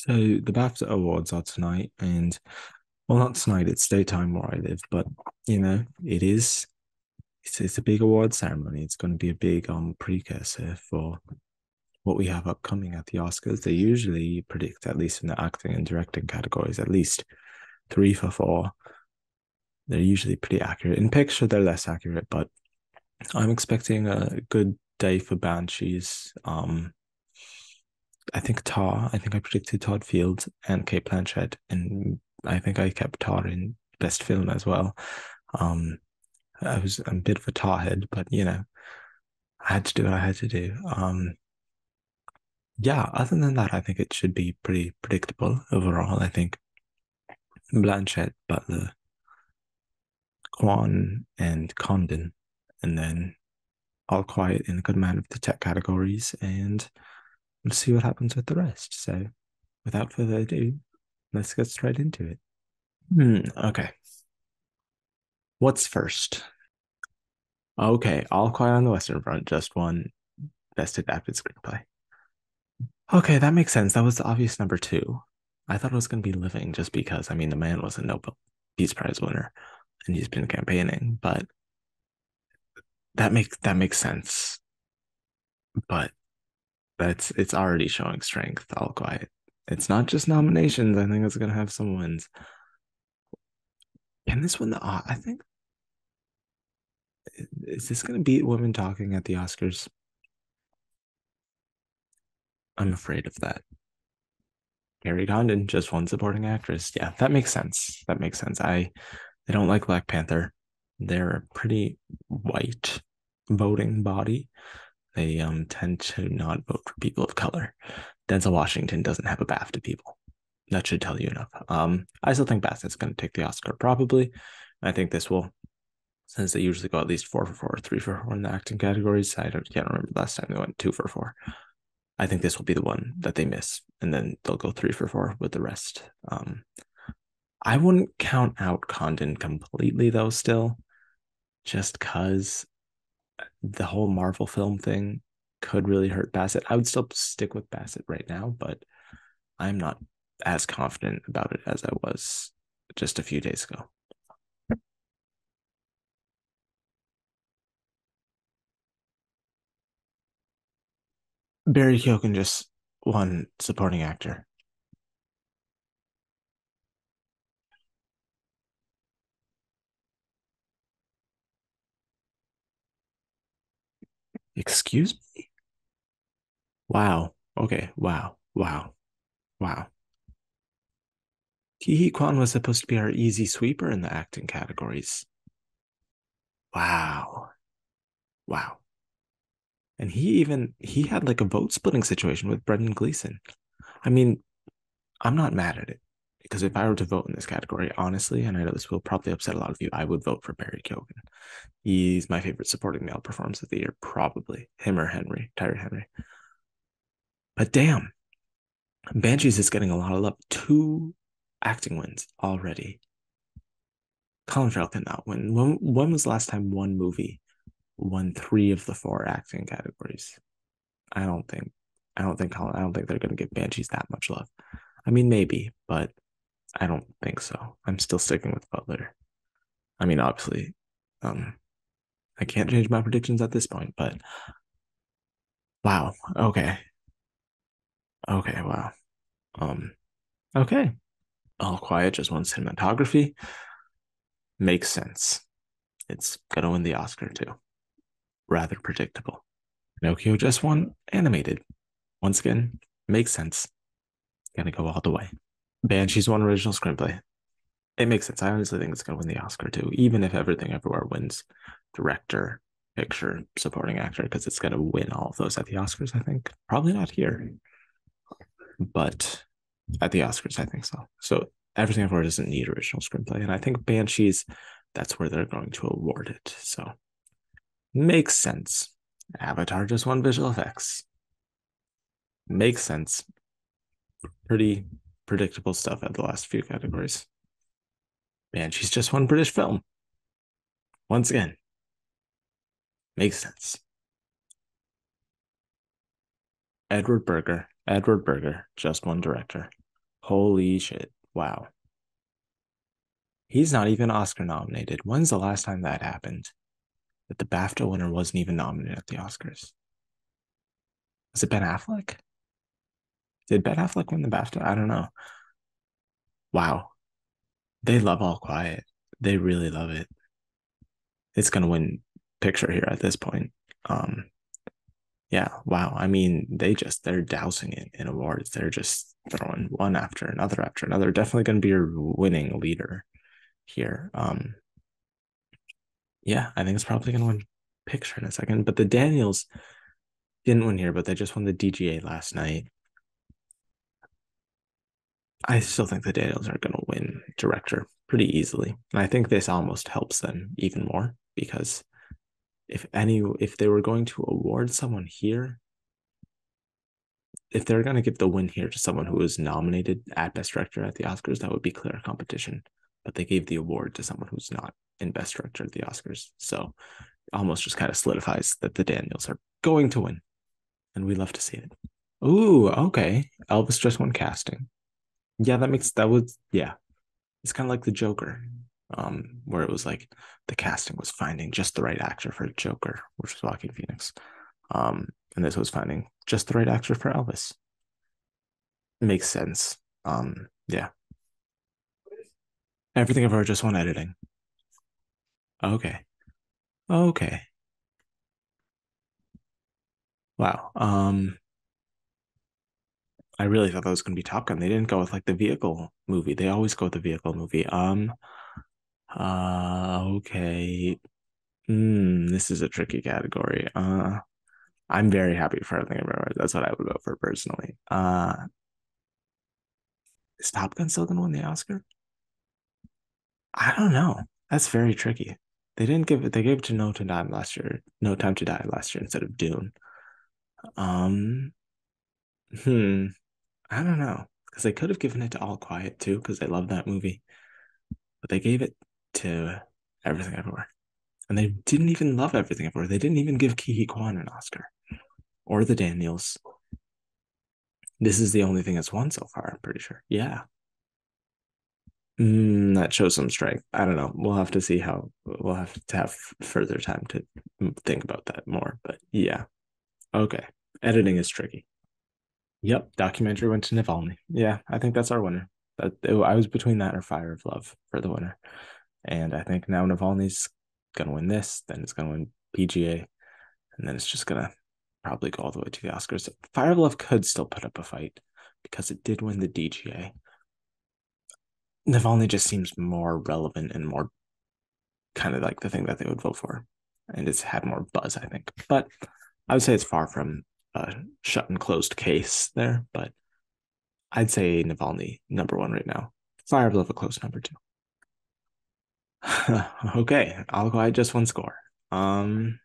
So the BAFTA Awards are tonight, and well, not tonight. It's daytime where I live, but it is. It's a big award ceremony. It's going to be a big precursor for what we have upcoming at the Oscars. They usually predict, at least in the acting and directing categories, at least three for four. They're usually pretty accurate. In picture, they're less accurate, but I'm expecting a good day for Banshees. I think I predicted Todd Field and Kate Blanchett, and I think I kept Todd in best film as well. Um, I was a bit of a Tar head, but I had to do what I had to do. Yeah, other than that, I think it should be pretty predictable overall. I think Blanchett, Butler, Kwan, and Condon, and then All Quiet in a good amount of the tech categories, and we'll see what happens with the rest. So, without further ado, let's get straight into it. Okay. What's first? Okay, All Quiet on the Western Front just won Best Adapted Screenplay. Okay, that makes sense. That was the obvious number two. I thought it was going to be Living just because, I mean, the man was a Nobel Peace Prize winner and he's been campaigning, but that makes sense. But it's already showing strength, All Quiet. It's not just nominations. I think it's going to have some wins. Can this win the? I think is this going to beat Women Talking at the Oscars? I'm afraid of that. Carrie Condon just won supporting actress. Yeah, that makes sense. That makes sense. I don't like Black Panther. They're a pretty white voting body. They tend to not vote for people of color. Denzel Washington doesn't have a BAFTA people. That should tell you enough. I still think BAFTA's going to take the Oscar probably. I think this will, since they usually go at least 4 for 4, 3 for 4 in the acting categories. Can't remember the last time they went 2 for 4. I think this will be the one that they miss, and then they'll go 3 for 4 with the rest. I wouldn't count out Condon completely though, still, just because the whole Marvel film thing could really hurt Bassett. I would still stick with Bassett right now, but I'm not as confident about it as I was just a few days ago. Barry Keoghan just won supporting actor. Excuse me? Wow. Okay. Wow. Wow. Wow. Ki Kwan was supposed to be our easy sweeper in the acting categories. Wow. Wow. And he had like a vote splitting situation with Brendan Gleeson. I mean, I'm not mad at it because if I were to vote in this category, honestly, and I know this will probably upset a lot of you, I would vote for Barry Keoghan. He's my favorite supporting male performance of the year, probably him or Tyree Henry. But damn, Banshees is getting a lot of love. Two acting wins already. Colin Farrell cannot win. When was the last time one movie won three of the four acting categories? I don't think. I don't think they're going to give Banshees that much love. I mean, maybe, but I don't think so. I'm still sticking with Butler. I mean, obviously, um, I can't change my predictions at this point, but wow. Okay. Okay. Wow. Um, okay. All Quiet just won cinematography. Makes sense. It's gonna win the Oscar too. Rather predictable. Pinocchio just won animated. Once again, makes sense. Gonna go all the way. Banshees won original screenplay. It makes sense. I honestly think it's gonna win the Oscar too, even if Everything Everywhere wins director, picture, supporting actor, because it's gonna win all of those at the Oscars, I think. Probably not here, but at the Oscars, I think so. So Everything Everywhere doesn't need original screenplay, and I think Banshees, that's where they're going to award it. So makes sense. Avatar just won visual effects. Makes sense. Pretty predictable stuff at the last few categories. Banshees just won British film. Once again, makes sense. Edward Berger just won director. Holy shit. Wow. He's not even Oscar nominated. When's the last time that happened? That the BAFTA winner wasn't even nominated at the Oscars? Was it Ben Affleck? Did Ben Affleck win the BAFTA? I don't know. Wow. They love All Quiet. They really love it. It's gonna win picture here at this point. Um, yeah, wow. I mean, they're dousing it in awards. They're just throwing one after another. Definitely gonna be your winning leader here. Yeah, I think it's probably gonna win picture in a second. But the Daniels didn't win here, but they just won the DGA last night. I still think the Daniels are gonna win director pretty easily. And I think this almost helps them even more because if they were going to award someone here, if they're going to give the win here to someone who was nominated at Best Director at the Oscars, that would be clear competition. But they gave the award to someone who's not in Best Director at the Oscars. So almost just kind of solidifies that the Daniels are going to win. And we love to see it. Ooh, okay. Elvis just won casting. Yeah, yeah. It's kind of like the Joker, where it was like the casting was finding just the right actor for Joker, which was Joaquin Phoenix. And this was finding just the right actor for Elvis. It makes sense. Yeah. Everything I've heard just won editing. Okay. Okay. Wow. I really thought that was gonna be Top Gun. They didn't go with like the vehicle movie. They always go with the vehicle movie. Okay. This is a tricky category. I'm very happy for everything I've ever heard. That's what I would vote for personally. Is Top Gun still gonna win the Oscar? I don't know. That's very tricky. They didn't give it. They gave it to No Time to Die last year. No Time to Die last year instead of Dune. Um, hmm. I don't know because they could have given it to All Quiet too because they love that movie, but they gave it to Everything Everywhere, and they didn't even love Everything Everywhere. They didn't even give Ki Kwan an Oscar or the Daniels. This is the only thing that's won so far. I'm pretty sure. Yeah. That shows some strength. I don't know. We'll have to have further time to think about that more. But yeah, okay. Editing is tricky. Yep, documentary went to Navalny. Yeah, I think that's our winner. I was between that or Fire of Love for the winner, and I think now Navalny's gonna win this. Then it's gonna win PGA, and then it's just gonna probably go all the way to the Oscars. Fire of Love could still put up a fight because it did win the DGA. Navalny just seems more relevant and more kind of like the thing that they would vote for. And it's had more buzz, I think. But I would say it's far from a shut and closed case there. But I'd say Navalny number one right now. Fire of Love a close number two. Okay, I'll go. I just one score. Um,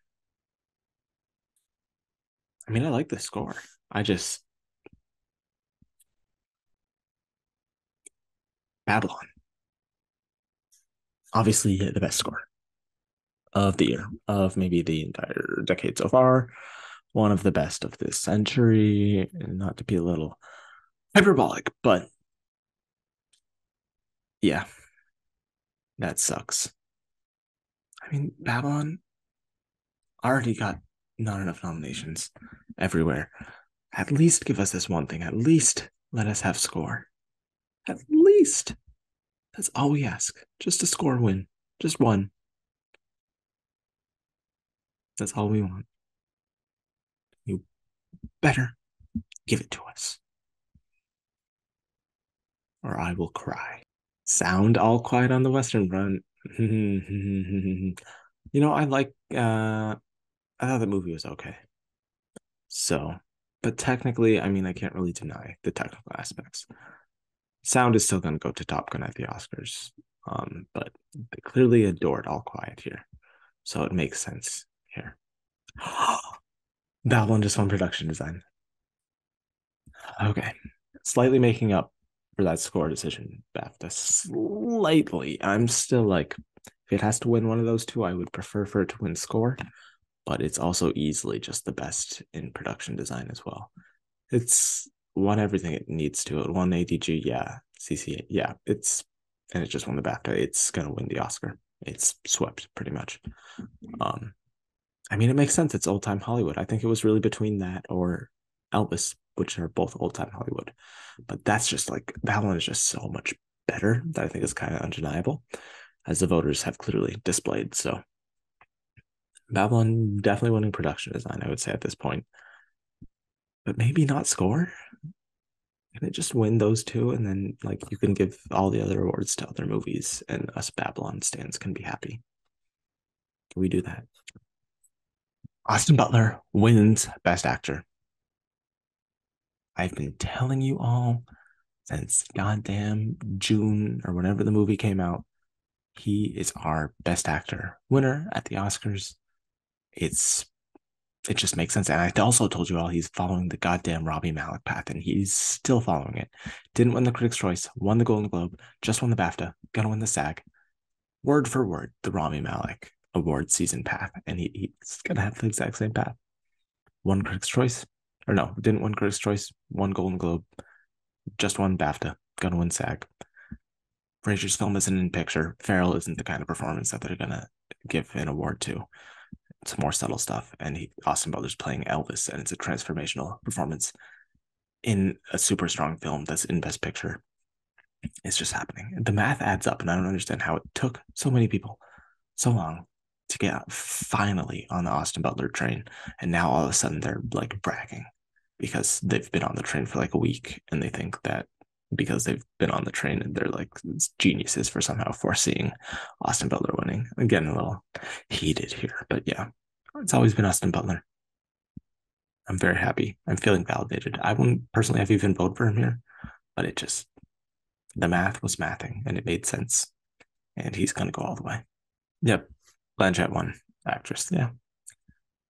I mean, I like the score. I just Babylon. Obviously, the best score of the year, of maybe the entire decade so far. One of the best of this century. Not to be a little hyperbolic, but yeah, that sucks. I mean, Babylon already got not enough nominations everywhere. At least give us this one thing. At least let us have score. At least. That's all we ask. Just a score win. Just one. That's all we want. You better give it to us, or I will cry. Sound all quiet on the Western Front. I like I thought the movie was okay. So, but technically, I mean, I can't really deny the technical aspects. Sound is still going to go to Top Gun at the Oscars, but they clearly adored All Quiet here, so it makes sense here. That one just won production design. Okay, slightly making up for that score decision, BAFTA. Slightly, I'm still like, if it has to win one of those two, I would prefer for it to win score, but it's also easily just the best in production design as well. It's won everything it needs to. It won ADG, yeah. CCA, yeah. And it just won the BAFTA. It's gonna win the Oscar. It's swept pretty much. Um, I mean, it makes sense. It's old time Hollywood. I think it was really between that or Elvis, which are both old time Hollywood. But that's just like that one is just so much better that I think is kind of undeniable, as the voters have clearly displayed. So Babylon definitely winning production design, I would say at this point, but maybe not score. Can it just win those two, and then like you can give all the other awards to other movies, and us Babylon stands can be happy? Can we do that? Austin Butler wins Best Actor. I've been telling you all since goddamn June or whenever the movie came out. He is our Best Actor winner at the Oscars. It's it just makes sense. And I also told you all he's following the goddamn Robbie Malek path, and he's still following it. Didn't win the Critics' Choice, won the Golden Globe, just won the BAFTA, gonna win the SAG. Word for word, the Robbie Malek award season path, and he's gonna have the exact same path. Won Critics' Choice, or no, didn't win Critics' Choice, won Golden Globe, just won BAFTA, gonna win SAG. Fraser's film isn't in picture. Farrell isn't the kind of performance that they're gonna give an award to. It's more subtle stuff, and Austin Butler's playing Elvis, and it's a transformational performance in a super strong film that's in Best Picture. It's just happening. The math adds up, and I don't understand how it took so many people so long to get finally on the Austin Butler train, and now all of a sudden they're like bragging because they've been on the train for like a week, and they think that because they've been on the train and they're like geniuses for somehow foreseeing Austin Butler winning. I'm getting a little heated here, but yeah, it's always been Austin Butler. I'm very happy. I'm feeling validated. I wouldn't personally have even voted for him here, but it just the math was mathing and it made sense. And he's gonna go all the way. Yep. Blanchett won actress. Yeah.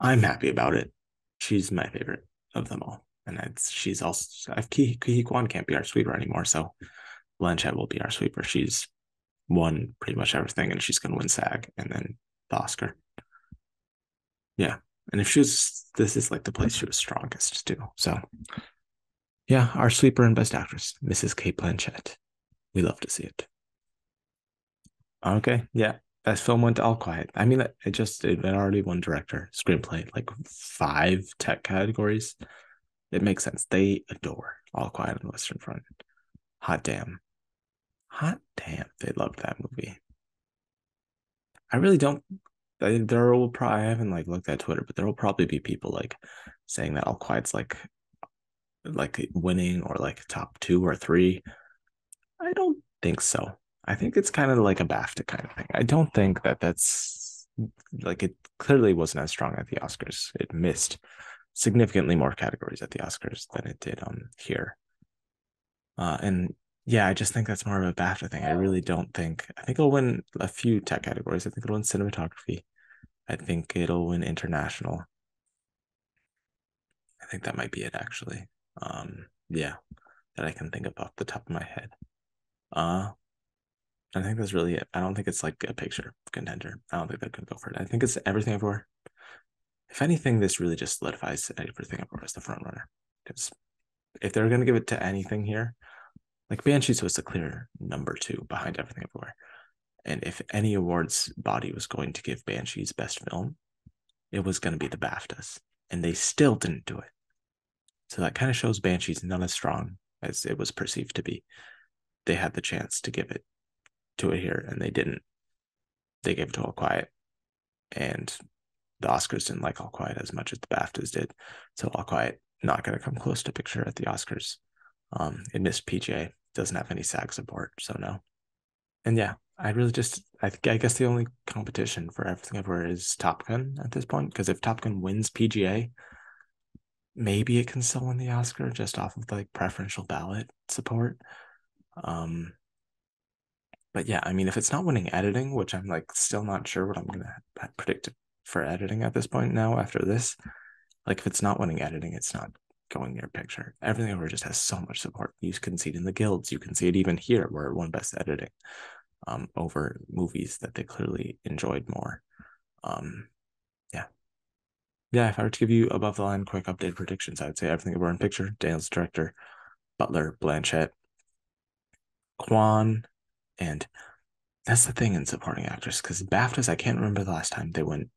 I'm happy about it. She's my favorite of them all. And she's also Ki Kwan can't be our sweeper anymore, so Blanchett will be our sweeper. She's won pretty much everything, and she's gonna win SAG and then the Oscar. Yeah. And if she was this is like the place she was strongest too. So yeah, our sweeper and best actress, Mrs. Kate Blanchett. We love to see it. Okay, yeah. Best film went to All Quiet. I mean, it already won director, screenplay, like 5 tech categories. It makes sense. They adore All Quiet on the Western Front. Hot damn. Hot damn. They loved that movie. I really don't. There will probably, I haven't like looked at Twitter, but there will probably be people like saying that All Quiet's like winning or like top 2 or 3. I don't think so. I think it's kind of like a BAFTA kind of thing. I don't think that that's like it clearly wasn't as strong at the Oscars. It missed significantly more categories at the Oscars than it did here. And yeah, I just think that's more of a BAFTA thing. I really don't think. I think it'll win a few tech categories. I think it'll win cinematography. I think it'll win international. I think that might be it actually. Yeah, that I can think of off the top of my head. Uh, I think that's really it. I don't think it's like a picture contender. I don't think they're gonna go for it. I think it's everything everywhere. If anything, this really just solidifies everything everywhere as the front runner. Because if they're gonna give it to anything here, like Banshees was the clear number 2 behind everything everywhere. And if any awards body was going to give Banshees best film, it was going to be the BAFTAs. And they still didn't do it. So that kind of shows Banshees not as strong as it was perceived to be. They had the chance to give it to it here, and they didn't. They gave it to All Quiet. And the Oscars didn't like All Quiet as much as the BAFTAs did. So All Quiet not going to come close to picture at the Oscars. It missed PGA, doesn't have any SAG support, so no. And yeah, I guess the only competition for everything everywhere is Top Gun at this point. Because if Top Gun wins PGA, maybe it can still win the Oscar just off of the like preferential ballot support. Um, but yeah, I mean, if it's not winning editing, which I'm like still not sure what I'm gonna predict for editing at this point now after this, like if it's not winning editing, it's not going near picture. Everything over just has so much support. You can see it in the guilds. You can see it even here where it won best editing over movies that they clearly enjoyed more. Um, yeah. Yeah, if I were to give you above the line quick updated predictions, I'd say everything over in picture. Daniel's director. Butler, Blanchett, Kwan, and that's the thing in supporting actress, because BAFTAs, I can't remember the last time they went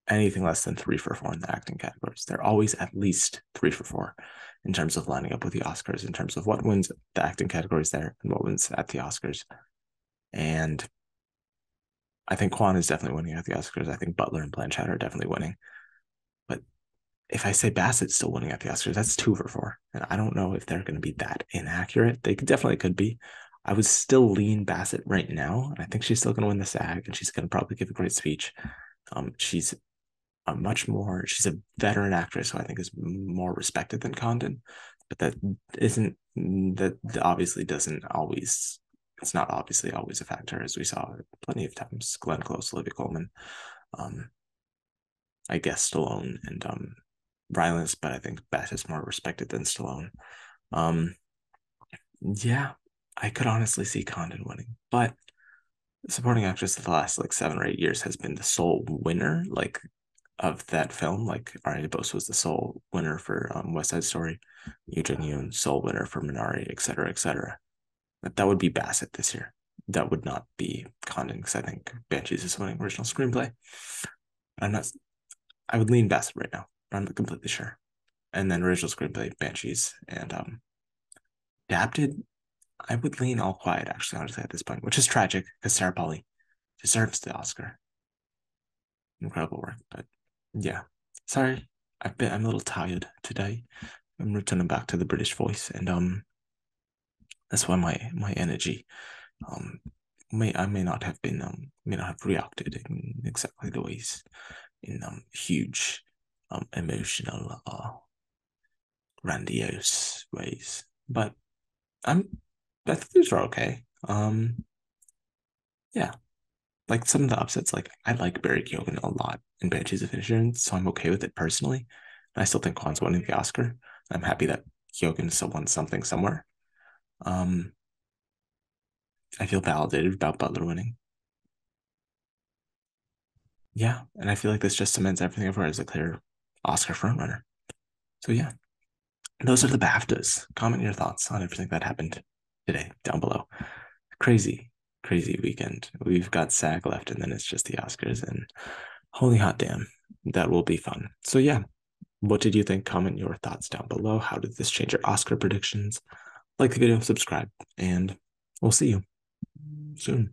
anything less than 3 for 4 in the acting categories. They're always at least 3 for 4 in terms of lining up with the Oscars, in terms of what wins the acting categories there and what wins at the Oscars. And I think Kwan is definitely winning at the Oscars. I think Butler and Blanchett are definitely winning. But if I say Bassett's still winning at the Oscars, that's 2 for 4. And I don't know if they're going to be that inaccurate. They definitely could be. I would still lean Bassett right now. And I think she's still going to win the SAG, and she's going to probably give a great speech. She's she's a veteran actress who I think is more respected than Condon, but that isn't, that obviously doesn't always, it's not obviously always a factor, as we saw plenty of times. Glenn Close, Olivia Colman, um, I guess Stallone and Rylance, but I think Beth is more respected than Stallone. Um, yeah, I could honestly see Condon winning, but supporting actress of the last like 7 or 8 years has been the sole winner, like, of that film. Like Ariana Bose was the sole winner for West Side Story, Yu Jung Yoon sole winner for Minari, et cetera, et cetera. That would be Bassett this year. That would not be Condon, because I think Banshees is winning original screenplay. I'm not. I would lean Bassett right now. I'm not completely sure. And then original screenplay, Banshees, and adapted, I would lean All Quiet, actually, honestly, at this point, which is tragic because Sarah Polley deserves the Oscar. Incredible work, but yeah. Sorry, I'm a little tired today. I'm returning back to the British voice, and that's why my energy may not have been may not have reacted in exactly the ways, in huge emotional grandiose ways. But I'm I think these are okay. Yeah, like some of the upsets, like I like Barry Keoghan a lot in Banshees of Inisherin, so I'm okay with it personally. And I still think Kwan's winning the Oscar. I'm happy that Keoghan still won something somewhere. Um, I feel validated about Butler winning. Yeah, and I feel like this just cements everything of her as a clear Oscar frontrunner. So yeah, those are the BAFTAs. Comment your thoughts on everything that happened today down below. Crazy, crazy weekend. We've got SAG left, and then it's just the Oscars, and holy hot damn, that will be fun. So yeah, what did you think? Comment your thoughts down below. How did this change your Oscar predictions? Like the video, subscribe, and we'll see you soon.